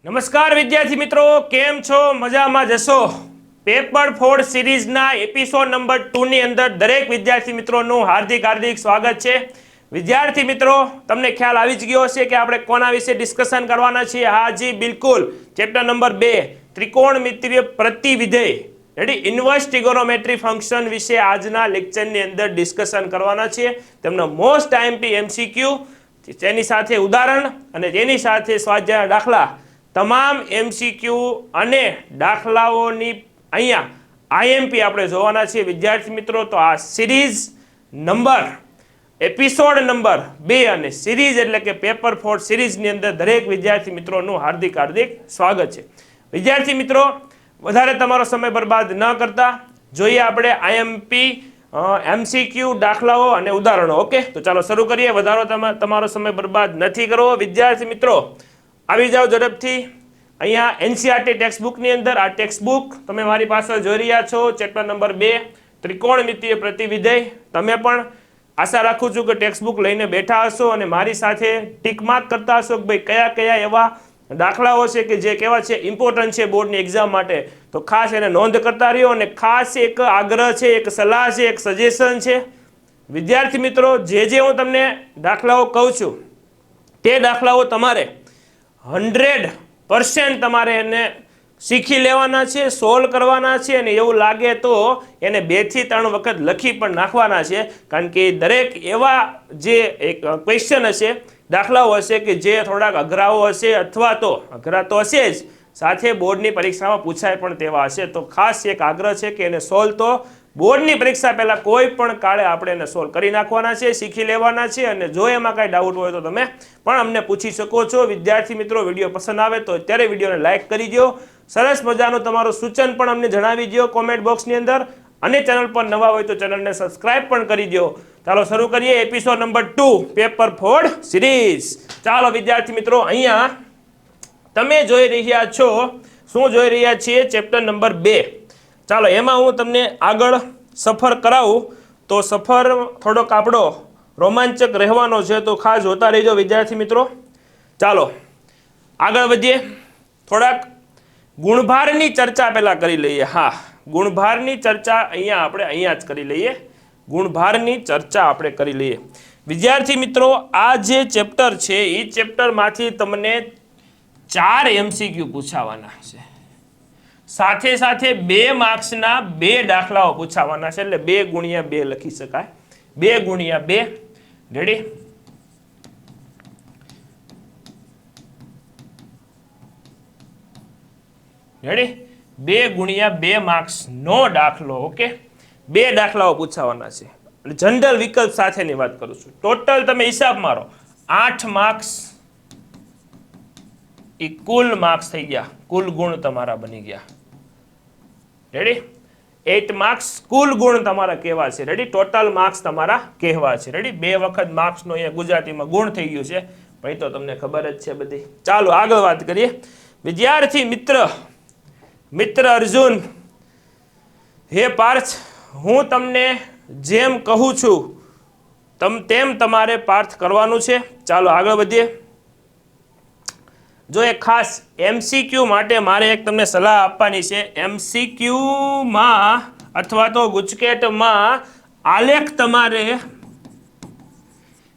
નમસ્કાર વિદ્યાર્થી મિત્રો, કેમ છો? મજામાં જશો? પેપર 4 સિરીઝના એપિસોડ નંબર 2 ની અંદર દરેક વિદ્યાર્થી મિત્રોનું હાર્દિક સ્વાગત છે. વિદ્યાર્થી મિત્રો, તમને ખ્યાલ આવી જ ગયો હશે કે આપણે કોના વિશે ડિસ્કશન કરવાના છીએ. હા જી, બિલકુલ. ચેપ્ટર નંબર 2, ત્રિકોણમિતિય પ્રતિવિધેય, રેડી, ઇન્વર્સ ટ્રિગોનોમેટ્રી ફંક્શન વિશે આજના લેક્ચરની અંદર ડિસ્કશન કરવાના છીએ. તેમનો મોસ્ટ આઈએમપી એમસીક્યુ, તેની સાથે ઉદાહરણ અને તેની સાથે સ્વાધ્યાય દાખલા, તમામ એમસીક્યુ અને દાખલાઓની અહીંયા આઈએમપી આપણે જોવાના છીએ વિદ્યાર્થી મિત્રો. તો આ સિરીઝ નંબર એપિસોડ નંબર 2 અને સિરીઝ એટલે કે પેપર 4 સિરીઝની અંદર દરેક વિદ્યાર્થી મિત્રોનું હાર્દિક સ્વાગત છે. વિદ્યાર્થી મિત્રો, વધારે તમારો સમય બરબાદ ન કરતા જોઈએ આપણે આઈએમપી, એમસીક્યુ, દાખલાઓ અને ઉદાહરણો. ઓકે, તો ચાલો શરૂ કરીએ. વધારો તમારો સમય બરબાદ નથી કરવો. વિદ્યાર્થી મિત્રો, આવી જાઓ ઝડપથી. અહીંયા એનસીઆરટી ટેક્સ્ટબુકની અંદર આ ટેક્સ્ટબુક તમે મારી પાસે જોઈ રહ્યા છો. ચેપ્ટર નંબર 2, ત્રિકોણમિતિય પ્રતિવિધેય. તમે પણ આશા રાખું છું કે ટેક્સ્ટબુક લઈને બેઠા હશો અને મારી સાથે ટીક માર્ક કરતા હશો કે ભાઈ કયા કયા એવા દાખલાઓ છે કે જે કેવા છે, ઇમ્પોર્ટન્ટ છે બોર્ડની એક્ઝામ માટે. તો ખાસ એને નોંધ કરતા રહ્યો. અને ખાસ એક આગ્રહ છે, એક સલાહ છે, એક સજેશન છે. વિદ્યાર્થી મિત્રો, જે હું તમને દાખલાઓ કહું છું તે દાખલાઓ તમારે 100% તમારે એને શીખી લેવાના છે, સોલ્વ કરવાના છે. અને એવું લાગે તો એને 2 થી 3 વખત લખી પણ નાખવાના છે. કારણ કે દરેક એવા જે એક ક્વેશ્ચન હશે, દાખલાઓ હશે કે જે થોડાક અઘરાઓ હશે, અથવા તો અઘરા તો હશે જ, સાથે બોર્ડની પરીક્ષામાં પૂછાય પણ તેવા હશે. તો ખાસ એક આગ્રહ છે કે એને સોલ્વ તો બોર્ડની પરીક્ષા પહેલાં કોઈ પણ કાળે આપણે એને સોલ્વ કરી નાખવાના છે, શીખી લેવાના છે. અને જો એમાં કાંઈ ડાઉટ હોય તો તમે પણ અમને પૂછી શકો છો. વિદ્યાર્થી મિત્રો, વિડીયો પસંદ આવે તો અત્યારે વિડીયોને લાઇક કરી દો. સરસ મજાનું તમારું સૂચન પણ અમને જણાવી દો કોમેન્ટ બોક્સની અંદર. અને ચેનલ પર નવા હોય તો ચેનલને સબસ્ક્રાઇબ પણ કરી દો. ચાલો શરૂ કરીએ એપિસોડ નંબર 2, પેપર 4 સિરીઝ. ચાલો વિદ્યાર્થી મિત્રો, અહીંયા તમે જોઈ રહ્યા છો, શું જોઈ રહ્યા છીએ? Chapter number 2. ચાલો એમાં હું તમને આગળ સફર કરાવું. તો સફર થોડોક આપણો રોમાંચક રહેવાનો છે, તો ખાસ જોતા રહેજો વિદ્યાર્થી મિત્રો. ચાલો આગળ વધીએ. થોડાક ગુણભારની ચર્ચા પહેલાં કરી લઈએ. હા, ગુણભારની ચર્ચા અહીંયા જ કરી લઈએ. ગુણભારની ચર્ચા આપણે કરી લઈએ. વિદ્યાર્થી મિત્રો, આ જે ચેપ્ટર છે એ ચેપ્ટરમાંથી તમને 4 એમસીક્યુ પૂછાવાના છે. સાથે સાથે 2 માર્ક્સના 2 દાખલાઓ પૂછાવાના છે. એટલે 2 ગુણ્યા 2 લખી શકાય. 2 ગુણ્યા 2. રેડી? રેડી? 2 ગુણ્યા 2 માર્ક્સનો દાખલો. ઓકે, 2 દાખલાઓ પૂછાવાના છે. એટલે જનરલ વિકલ્પ સાથેની વાત કરું છું. ટોટલ તમે હિસાબ મારો, 8 માર્ક્સ એ કુલ માર્ક્સ થઈ ગયા, કુલ ગુણ તમારા બની ગયા. રેડી? 8 માર્ક્સ કુલ ગુણ તમારા કહેવા છે. રેડી? ટોટલ માર્ક્સ તમારા કહેવા છે. રેડી? 2 વખત માર્ક્સનો અહીંયા ગુજરાતીમાં ગુણ થઈ ગયું છે, ભાઈ તો તમને ખબર જ છે બધી. ચાલો આગળ વાત કરીએ. વિદ્યાર્થી મિત્ર અર્જુન, હે પાર્થ, હું તમને જેમ કહું છું તેમ તમારે પાર્થ કરવાનું છે. ચાલો આગળ વધીએ. જો એક ખાસ એમસીક્યુ માટે મારે એક તમને સલાહ આપવાની છે. એમસીક્યુમાં અથવા તો ગુજકેટમાં આલેખ તમારે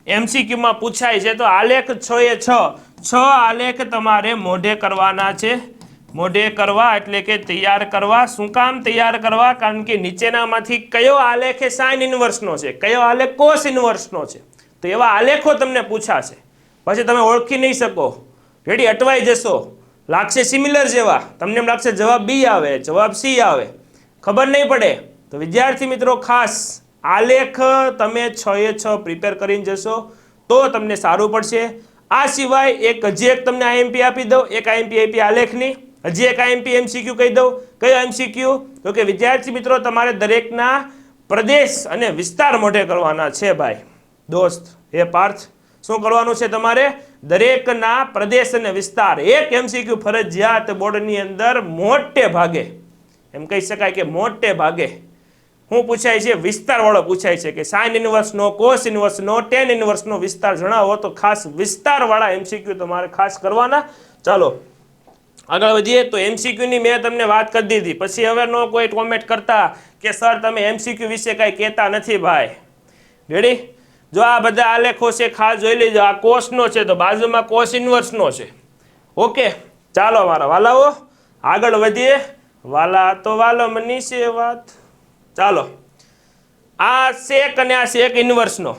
એમસીક્યુમાં પૂછાય છે. તો આલેખ 6 આલેખ તમારે મોઢે કરવાના છે. મોઢે કરવા એટલે કે તૈયાર કરવા. શું કામ તૈયાર કરવા? કારણ કે નીચેનામાંથી કયો આલેખ એ સાઇન ઇન્વર્સનો છે, કયો આલેખ કોસ ઇન્વર્સનો છે. તો એવા આલેખો તમને પૂછાશે. પછી તમે ઓળખી નહીં શકો. રેડી? અટવાઈ જશો. લાગશે સિમિલર જેવા. તમને એમ લાગશે જવાબ બી આવે, જવાબ સી આવે, ખબર નહીં પડે. તો વિદ્યાર્થી મિત્રો, ખાસ આલેખ તમે 6 પ્રિપેર કરીને જશો તો તમને સારું પડશે. આ સિવાય હજી એક તમને આઈએમપી આપી દઉં. એક આઈએમપી આપી આલેખની. હજી એક આઈએમપી એમસીક્યુ કહી દઉં. કયો એમસીક્યુ? તો કે વિદ્યાર્થી મિત્રો, તમારે દરેકના પ્રદેશ અને વિસ્તાર મોઢે કરવાના છે. ભાઈ દોસ્ત, હે પાર્થ, શું કરવાનું છે તમારે? દરેકના પ્રદેશ અને વિસ્તાર. એક એમસીક્યુ ફરજિયાત બોર્ડની અંદર મોટે ભાગે, એમ કહી શકાય કે મોટે ભાગે શું પૂછાય છે? વિસ્તારવાળો પૂછાય છે. કે સાઇન ઇન્વર્સનો, કોસ ઇન્વર્સનો, ટેન ઇન્વર્સનો વિસ્તાર જણાવો. તો ખાસ વિસ્તારવાળા એમસીક્યુ તમારે ખાસ કરવાના. ચાલો આગળ વધીએ તો MCQ ની મેં તમને વાત કરી દીધી, પછી હવે નો કોઈ કોમેન્ટ કરતા કે સર તમે MCQ વિશે કાંઈ કહેતા નથી ભાઈ. રેડી? જો આ બધા આલેખો છે ખાસ જોઈ લેજો. આ કોસનો છે તો બાજુમાં કોસ ઇન્વર્સનો છે. ઓકે, ચાલો મારા વાલાઓ આગળ વધીએ. વાલા તો વાલો મનીષે વાત. ચાલો, આ સેક અને આ સેક ઇન્વર્સનો.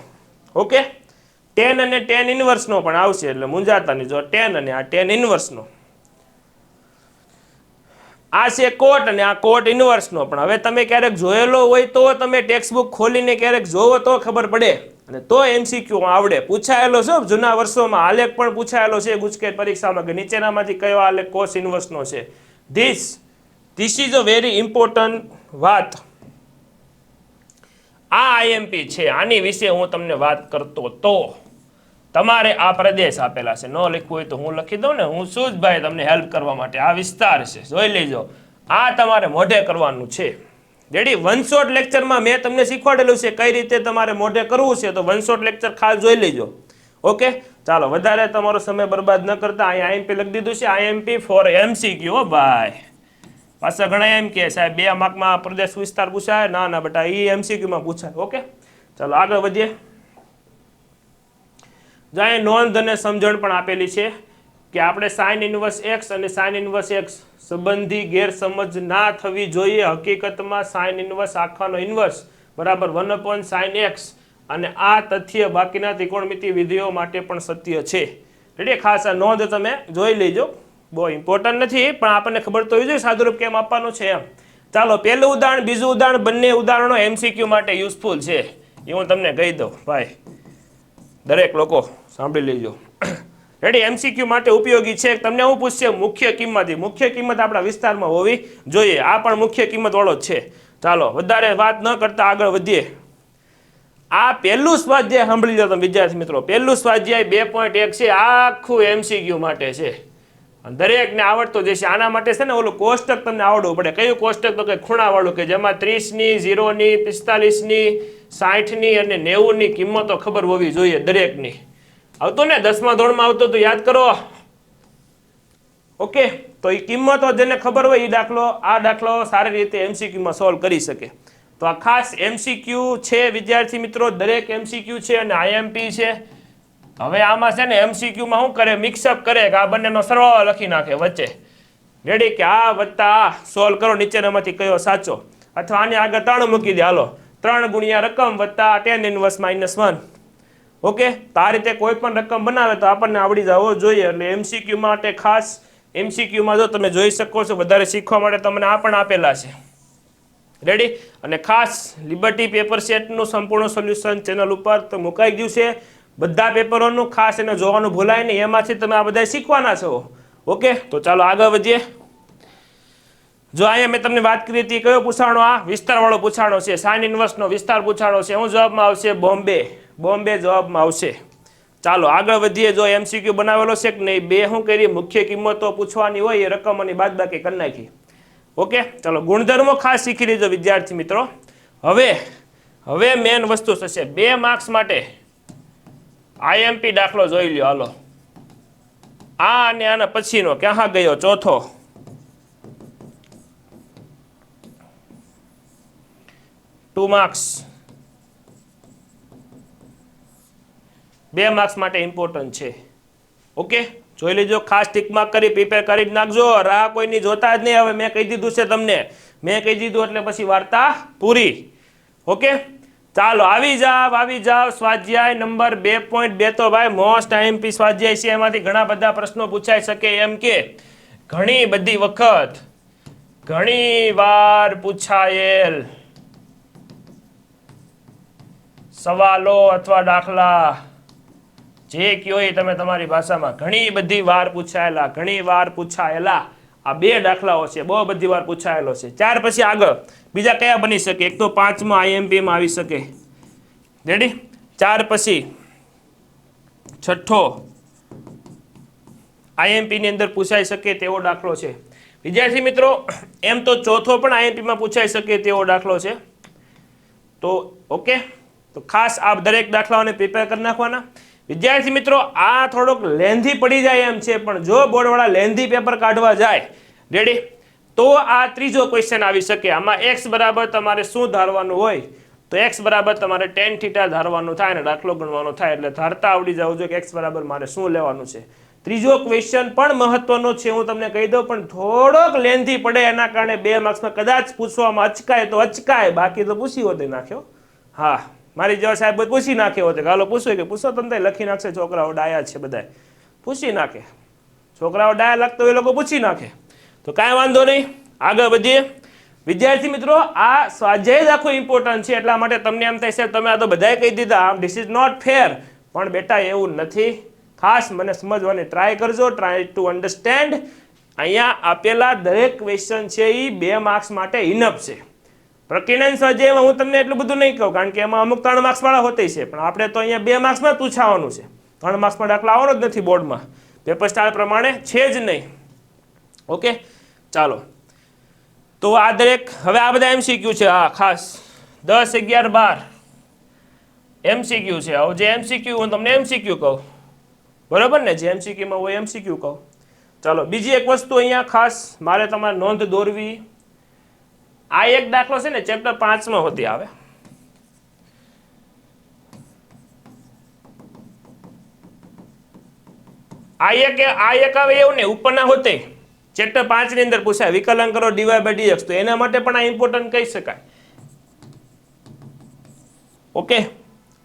ઓકે, ટેન અને ટેન ઇન્વર્સનો પણ આવશે, એટલે મૂંઝાતા નહીં. જો ટેન અને આ ટેન ઇન્વર્સનો, આ છે કોટ અને આ કોટ ઇન્વર્સનો. પણ હવે તમે ક્યારેક જોયેલો હોય તો તમે ટેક્સ્ટ બુક ખોલીને ક્યારેક જોવો તો ખબર પડે, અને તો MCQ આવડે. પૂછાયેલો છે જૂના વર્ષોમાં, આલેખ પણ પૂછાયેલો છે ગુજકેટ પરીક્ષામાં કે નીચેનામાંથી કયો આલેખ કોસ ઇન્વર્સનો છે. This is a very important વાત. આ IMP છે, આની વિશે હું તમને વાત કરતો તો તમારે આ પ્રદેશ આપેલા છે, ન લખવું હોય તો હું લખી દઉં ને. હું શું જ ભાઈ તમને હેલ્પ કરવા માટે. આ વિસ્તાર છે, જોઈ લેજો. આ તમારે મોઢે કરવાનું છે. રેડી? વન શોટ લેક્ચરમાં મેં તમને શીખવાડેલું છે કઈ રીતે તમારે મોઢે કરવું છે, તો વન શોટ લેક્ચર ખાસ જોઈ લેજો. ઓકે, ચાલો વધારે તમારો સમય બરબાદ ન કરતા અહીંયા IMP લખી દીધું છે. IMP for MCQ. હો ભાઈ, પાછા ઘણા એમ કે સાહેબ 2 માર્કમાં પ્રદેશ વિસ્તાર પૂછાય. ના ના બેટા, એ MCQ માં પૂછાય. ઓકે, ચાલો આગળ વધીએ. જો અહીં નોંધ અને સમજણ પણ આપેલી છે કે આપણે સાઇન ઇન્વર્સ x અને સાઇન ઇન્વર્સ x સંબંધી ગેરસમજ ના થવી જોઈએ. હકીકતમાં સાઇન ઇન્વર્સ આખાનો ઇન્વર્સ બરાબર 1/sin x, અને આ તથ્ય બાકીના ત્રિકોણમિતિ વિધિઓ માટે પણ સત્ય છે. રેડી? ખાસ આ નોંધ તમે જોઈ લેજો. બહુ ઇમ્પોર્ટન્ટ નથી, પણ આપણને ખબર તો હોવી જોઈએ સાદુરૂપ કેમ આપવાનું છે એમ. ચાલો, પહેલું ઉદાહરણ બીજું ઉદાહરણ બંને ઉદાહરણો MCQ માટે યુઝફુલ છે, એ હું તમને કહી દઉં ભાઈ. દરેક લોકો સાંભળી લેજો. રેડી? MCQ માટે ઉપયોગી છે. તમને હું પૂછશે મુખ્ય કિંમત. મુખ્ય કિંમત આપણા વિસ્તારમાં હોવી જોઈએ. આ પણ મુખ્ય કિંમત વાળો જ છે. ચાલો વધારે વાત ન કરતા આગળ વધીએ. આ પહેલું સ્વાધ્યાય સાંભળી લો તમે વિદ્યાર્થી મિત્રો. પહેલું સ્વાધ્યાય 2.1 છે, આખું MCQ માટે છે. દરેકને આવડતો જશે. આના માટે છે ને ઓલું કોષ્ટક તમને આવડવું પડે. કયું કોષ્ટક? તો કે ખૂણાવાળું, કે જેમાં 30ની, 0ની, 45ની, 60ની અને 90ની કિંમતો ખબર હોવી જોઈએ દરેકની. આવતું ને 10મા ધોરણમાં આવતું તો યાદ કરો. ઓકે, તો એ કિંમતો જેને ખબર હોય એ આ દાખલો સારી રીતે MCQમાં સોલ્વ કરી શકે. તો આ ખાસ MCQ છે વિદ્યાર્થી મિત્રો, દરેક MCQ છે અને IMP છે. હવે આમાં છે ને MCQમાં શું કરે? મિક્સઅપ કરે કે આ બંનેનો સરવાળો લખી નાખે વચ્ચે. રેડી? કે આ વત્તા આ સોલ્વ કરો, નીચેનામાંથી કયો સાચો. અથવા આની આગળ 3 મૂકી દે. હાલો, 3 ગુણ્યા રકમ વત્તા tan ઇન્વર્સ -1. ઓકે, તો આ રીતે કોઈ પણ રકમ બનાવે તો આપણને આવડી જવો જોઈએ. એટલે MCQ માટે ખાસ MCQમાં જો તમે જોઈ શકો છો, વધારે શીખવા માટે તમને આ પણ આપેલા છે. રેડી? અને ખાસ લિબર્ટી પેપર સેટનું સંપૂર્ણ સોલ્યુશન ચેનલ ઉપર તો મુકાઈ ગયું છે. બધા પેપરોનું ખાસ એને જોવાનું ભૂલાય નહીં, એમાંથી તમે આ બધા શીખવાના છો. ઓકે, તો ચાલો આગળ વધીએ. જો અહીંયા મેં તમને વાત કરી હતી કયો પૂછાણો? આ વિસ્તારવાળો પૂછાણો છે. સાઇન ઇન્વર્સનો વિસ્તાર પૂછાણો છે. શું જવાબમાં આવશે? બોમ્બે. બોમ્બે જવાબમાં આવશે. ચાલો આગળ વધીએ. જો MCQ બનાવેલો છે કે નહીં, 2 શું કરી? મુખ્ય કિંમતો પૂછવાની હોય, એ રકમોની બાદબાકી કરી નાખી. ઓકે, ચાલો ગુણધર્મો ખાસ શીખી લેજો વિદ્યાર્થી મિત્રો. હવે મેન વસ્તુ થશે 2 માર્ક્સ માટે IMP દાખલો જોઈ લ્યો. હાલો, આ અને આના પછીનો ક્યાં ગયો? ચોથો. Two marks. 2 માર્ક્સ માટે ઇમ્પોર્ટન્ટ છે. ઓકે, જોઈ લેજો. ખાસ ટીક માર્ક કરી પ્રિપેર કરી જ નાખજો. રાહ કોઈની જોતા જ નહીં. હવે મેં કહી દીધું છે તમને, મેં કહી દીધું એટલે પછી વાર્તા પૂરી. ઓકે, ચાલો આવી જાવ. સ્વાધ્યાય નંબર 2.2 તો ભાઈ મોસ્ટ IMP સ્વાધ્યાય છે. એમાંથી ઘણા બધા પ્રશ્નો પૂછાઈ શકે એમ કે ઘણી બધી વખત ઘણી વાર પૂછાયેલ સવાલો અથવા દાખલા જે કયો એ તમે તમારી ભાષામાં ઘણી બધી વાર પૂછાયેલા આ 2 દાખલાઓ છે. બહુ બધી વાર પૂછાયેલો છે. 4 પછી આગળ બીજા કયા બની શકે? એક તો 5મા IMPમાં આવી શકે. રેડી? 4 પછી 6થો IMPની અંદર પૂછાઈ શકે તેવો દાખલો છે. વિદ્યાર્થી મિત્રો, એમ તો 4થો પણ IMPમાં પૂછાઈ શકે તેવો દાખલો છે. તો ઓકે, તો ખાસ આ દરેક દાખલાઓને પ્રિપેર કરી નાખવાના. વિદ્યાર્થી મિત્રો આ થોડોક લેન્ધી પડી જાય એમ છે, પણ જો બોર્ડવાળા લેન્ધી પેપર કાઢવા જાય, રેડી, તો આ ત્રીજો ક્વેશ્ચન આવી શકે. આમાં x બરાબર તમારે શું ધારવાનું હોય, તો x બરાબર તમારે tan θ ધારવાનું થાય અને દાખલો ગણવાનો થાય. એટલે ધારતા આવડી જવું જોઈએ કે x બરાબર મારે શું લેવાનું છે. ત્રીજો ક્વેશ્ચન પણ મહત્વનો છે, હું તમને કહી દઉં, પણ થોડોક લેન્ધી પડે એના કારણે 2 માર્ક્સમાં કદાચ પૂછવામાં અચકાય તો અચકાય, બાકી તો પૂછી હોતે નાખ્યો. હા, મારી જેવા સાહેબ પૂછી નાખ્યો હોતે, હાલો પૂછો કે પૂછો તમને લખી નાખશે. છોકરાઓ ડાયા છે, બધા પૂછી નાખે. છોકરાઓ ડાયા લાગતો હોય એ લોકો પૂછી નાખે, તો કાંઈ વાંધો નહીં, આગળ વધીએ. વિદ્યાર્થી મિત્રો આ સ્વાધ્યાય જ આખું ઇમ્પોર્ટન્ટ છે, એટલા માટે તમને એમ થાય સાહેબ તમે આ તો બધાએ કહી દીધા, આમ ધીસ ઇઝ નોટ ફેર, પણ બેટા એવું નથી. ખાસ મને સમજવાની ટ્રાય કરજો, ટ્રાય ટુ અન્ડરસ્ટેન્ડ. અહીંયા આપેલા દરેક ક્વેશ્ચન છે એ 2 માર્ક્સ માટે ઇનફ છે. પ્રકીર્ણન સ્વાધ્યાયમાં હું તમને એટલું બધું નહીં કહું, કારણ કે એમાં અમુક 3 માર્ક્સ વાળા હોતે છે, પણ આપણે તો અહીંયા 2 માર્ક્સમાં જ પૂછાવાનું છે. 3 માર્ક્સમાં દાખલા આવવાનો જ નથી બોર્ડમાં, પેપર સ્ટાઇલ પ્રમાણે છે જ નહીં. ઓકે, ચાલો. તો આ દરેક હવે આ બધા MCQ છે. હા, ખાસ 10, 11, 12 MCQ છે. હવે જે MCQ હું તમને MCQ કહું, બરાબર ને, જે MCQમાં હોય MCQ કહું. ચાલો, બીજી એક વસ્તુ અહીંયા ખાસ મારે તમારે નોંધ દોરવી. આ એક દાખલો છે ને ચેપ્ટર 5માં હોતી આવે. આ એક આવે એવું ને ઉપરના હોતે ચેપ્ટર 5 ની અંદર પૂછાય વિકલન કરો dy/dx, તો એના માટે પણ આ ઇમ્પોર્ટન્ટ કહી શકાય. ઓકે,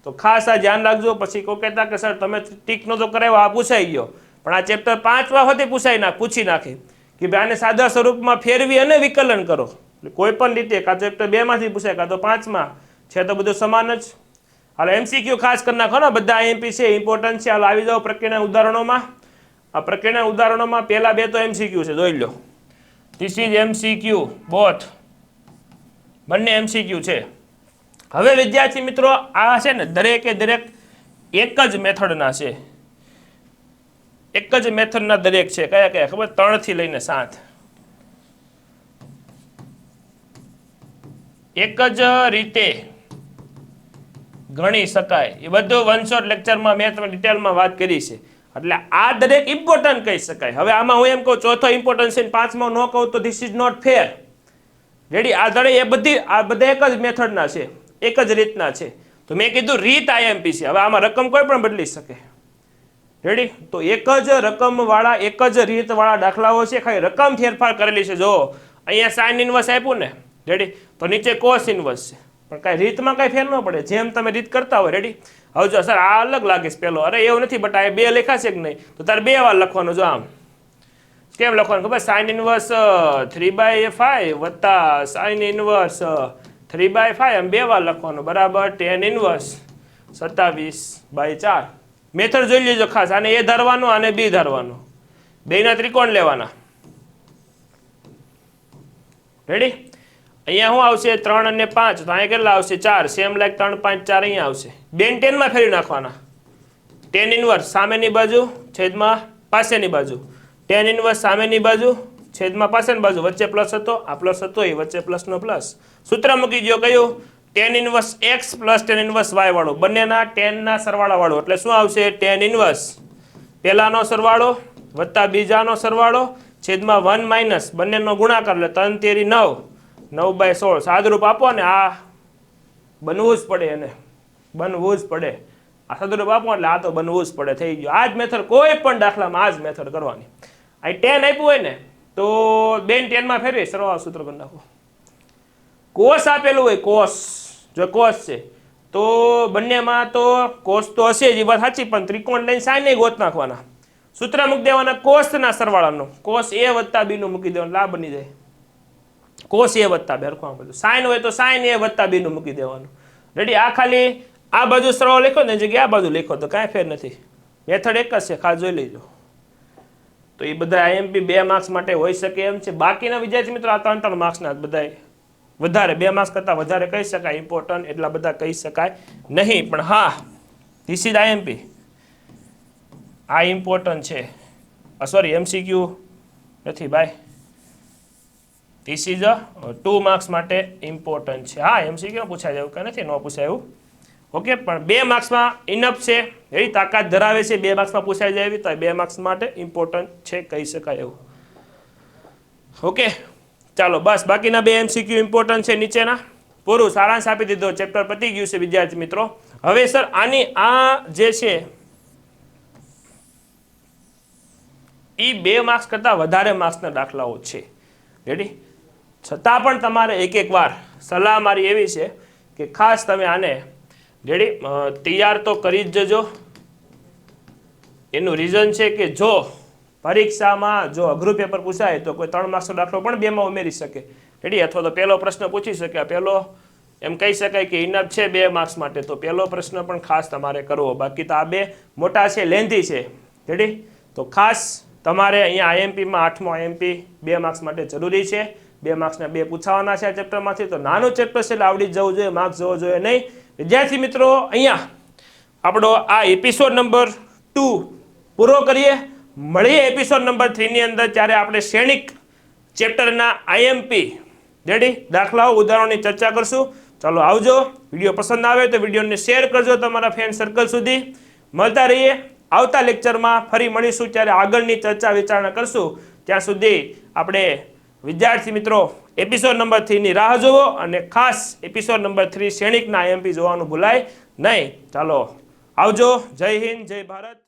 તો ખાસ આ ધ્યાન રાખજો. પછી કોઈ કહેતા કે સર તમે ટીક નતો કરાવ્યો, આ પૂછાઈ ગયો, પણ આ ચેપ્ટર 5 માં હોતે પૂછી નાખે કે ભાઈ આને સાદા સ્વરૂપમાં ફેરવી અને વિકલન કરો. કોઈ પણ રીતે કાં ચેપ્ટર 2 માંથી પૂછાય કાં તો 5 માં છે, તો બધું સમાન જ. હાલ MCQ ખાસ કરી નાખો ને, બધા IMP છે, ઇમ્પોર્ટન્ટ છે. હાલ આવી જાઓ પ્રક્રિયાના ઉદાહરણોમાં. આ પ્રક્રિયાના ઉદાહરણોમાં પહેલા 2 તો MCQ છે, જોઈ લો. ધીસ ઇઝ MCQ, બોથ, બંને MCQ છે. હવે વિદ્યાર્થી મિત્રો આ છે ને દરેકે દરેક એક જ મેથડના છે, એક જ મેથડના દરેક છે. કયા કયા ખબર? 3 થી લઈને 7 એક જ રીતે ગણી શકાય. એ બધું વન શોટ લેક્ચરમાં મેં તમને ડિટેલમાં વાત કરી છે. એટલે આ દરેક ઇમ્પોર્ટન્ટ કહી શકાય. હવે આમાં હું એમ કહું ચોથો ઇમ્પોર્ટન્ટ છે, 5માં ન કહું તો this is not fair. Ready, આ દરેક એ બધા એક જ મેથડના છે, એક જ રીતના છે. તો મેં કીધું રીત IMP છે. હવે આમાં રકમ કોઈ પણ બદલી શકે. રેડી, તો એક જ રકમવાળા એક જ રીતવાળા દાખલાઓ છે, ખાલી રકમ ફેરફાર કરેલી છે. જો અહીંયા સાઇન ઇન્વર્સ આપ્યું ને, રેડી, તો નીચે કોસ ઇન્વર્સ છે, પણ કાંઈ રીતમાં કાંઈ ફેર ન પડે, જેમ તમે રીત કરતા હોય. રેડી, હવે જો સર આ અલગ લાગે છે પેલો, અરે એવું નથી બટ આ 2 લખાશે કે નહીં, તો તારે 2 વાર લખવાનું. જો આમ કેમ લખવાનું ખબર? સાઇન ઇન્વર્સ 3/5 વત્તા સાઇન ઇન્વર્સ 3/5, એમ 2 વાર લખવાનું, બરાબર tan ઇન્વર્સ 27/4. મેથડ જોઈ લેજો ખાસ. આને A ધારવાનું, આને B ધારવાનું, બેયના ત્રિકોણ લેવાના. રેડી, અહીંયા શું આવશે 3 અને 5, તો અહીંયા કેટલા આવશે 4. સેમ લાઈક 3, 5, 4 અહીંયા આવશે. 2 ને 10 માં ફેરવી નાખવાના. tan ઇન્વર્સ સામેની બાજુ છેદમાં પાસેની બાજુ, tan ઇન્વર્સ સામેની બાજુ છેદમાં પાસેની બાજુ, વચ્ચે પ્લસ હતો, આ પ્લસ હતો, એ વચ્ચે પ્લસનો પ્લસ. સૂત્ર મૂકી દો કયું? tan inverse x plus tan inverse y વાળું, બંનેના tan ના સરવાળા વાળું. એટલે શું આવશે? tan ઇન્વર્સ પહેલાનો સરવાળો વત્તા બીજાનો સરવાળો છેદમાં 1 માઇનસ બંનેનો ગુણાકાર, એટલે 3 તેરી 9, 9/16. સાદરૂપ આપો ને, આ બનવું જ પડે, એને બનવું જ પડે. આ સાદરૂપ આપો એટલે આ તો બનવું જ પડે. થઈ ગયું. આ જ મેથડ કોઈ પણ દાખલામાં આ જ મેથડ કરવાની. અહીં 10 આપ્યું હોય ને તો 2 ને 10 માં ફેરવી સરવાળો સૂત્ર કરી નાખો. કોસ આપેલું હોય, કોસ, જો કોસ છે તો બંનેમાં તો કોસ તો હશે જ, એ વાત સાચી, પણ ત્રિકોણ લઈને સાઇન ગોત નાખવાના. સૂત્ર મૂકી દેવાના કોસના સરવાળાનો, cos A વત્તા B નું મૂકી દેવાનું, લા બની જાય. cos A વત્તા B હરખું બધું. સાઇન હોય તો સાઇન A વત્તા B નું મૂકી દેવાનું. રેડી, આ ખાલી આ બાજુ સરવાળો લખો ને જગ્યાએ આ બાજુ લખો તો કાંઈ ફેર નથી. મેથડ એક જ છે, ખાસ જોઈ લેજો. તો એ બધા IMP 2 માર્ક્સ માટે હોઈ શકે એમ છે. બાકીના વિદ્યાર્થી મિત્રો આ 3-3 માર્ક્સના બધા વધારે 2 માર્ક્સ કરતાં વધારે કહી શકાય ઇમ્પોર્ટન્ટ, એટલા બધા કહી શકાય નહીં. પણ હા, ધીસ ઇઝ IMP, આ ઇમ્પોર્ટન્ટ છે. સોરી, MCQ નથી ભાઈ, ધીસ ઇઝ 2 માર્ક્સ માટે ઇમ્પોર્ટન્ટ છે. હા, MCQ પૂછાય એવું કંઈ નથી, ન પૂછાય એવું. ઓકે, પણ 2 માર્ક્સમાં ઇનફ છે, એવી તાકાત ધરાવે છે, 2 માર્ક્સમાં પૂછાઈ જાય એવી, તો 2 માર્ક્સ માટે ઇમ્પોર્ટન્ટ છે કહી શકાય એવું. ઓકે, ચાલો બસ બાકીના 2 MCQ ઇમ્પોર્ટન્ટ છે નીચેના. પૂરું સારાંશ આપી દીધો, ચેપ્ટર પતી ગયું છે વિદ્યાર્થી મિત્રો. હવે સર આની આ જે છે એ 2 માર્ક્સ કરતાં વધારે માર્ક્સના દાખલાઓ છે. રેડી? છતાં પણ તમારે એક વાર સલાહ મારી એવી છે કે ખાસ તમે આને રેડી તૈયાર તો કરી જ જજો. એનું રીઝન છે કે જો પરીક્ષામાં જો અઘરું પેપર પૂછાય તો કોઈ 3 માર્ક્સનો દાખલો પણ 2માં ઉમેરી શકે. રેડી? અથવા તો પહેલો પ્રશ્ન પૂછી શકે, પહેલો એમ કહી શકાય કે ઇનફ છે 2 માર્ક્સ માટે, તો પહેલો પ્રશ્ન પણ ખાસ તમારે કરવો. બાકી તો આ 2 મોટા છે, લેન્ધી છે. રેડી? તો ખાસ તમારે અહીંયા આઈએમપીમાં 8મો આઈએમપી 2 માર્ક્સ માટે જરૂરી છે. 2 માર્ક્સના 2 પૂછાવાના છે આ ચેપ્ટરમાંથી. તો નાનું ચેપ્ટર છે એટલે આવડી જવું જોઈએ, માર્ક્સ જોવો જોઈએ નહીં. વિદ્યાર્થી મિત્રો અહીંયા આપણો આ એપિસોડ નંબર 2 પૂરો કરીએ. મળીએ એપિસોડ નંબર 3 ની અંદર, ત્યારે આપણે શ્રેણિક ચેપ્ટરના આઈએમપી રેડી દાખલાઓ ઉદાહરણોની ચર્ચા કરશું. ચાલો આવજો. વિડીયો પસંદ આવે તો વિડીયોને શેર કરજો તમારા ફ્રેન્ડ સર્કલ સુધી. મળતા રહીએ આવતા લેક્ચરમાં, ફરી મળીશું ત્યારે આગળની ચર્ચા વિચારણા કરશું. ત્યાં સુધી આપણે વિદ્યાર્થી મિત્રો એપિસોડ નંબર 3 ની રાહ જોવો, અને ખાસ એપિસોડ નંબર 3 શ્રેણિકના આઈએમપી જોવાનું ભૂલાય નહીં. ચાલો આવજો. જય હિન્દ, જય ભારત.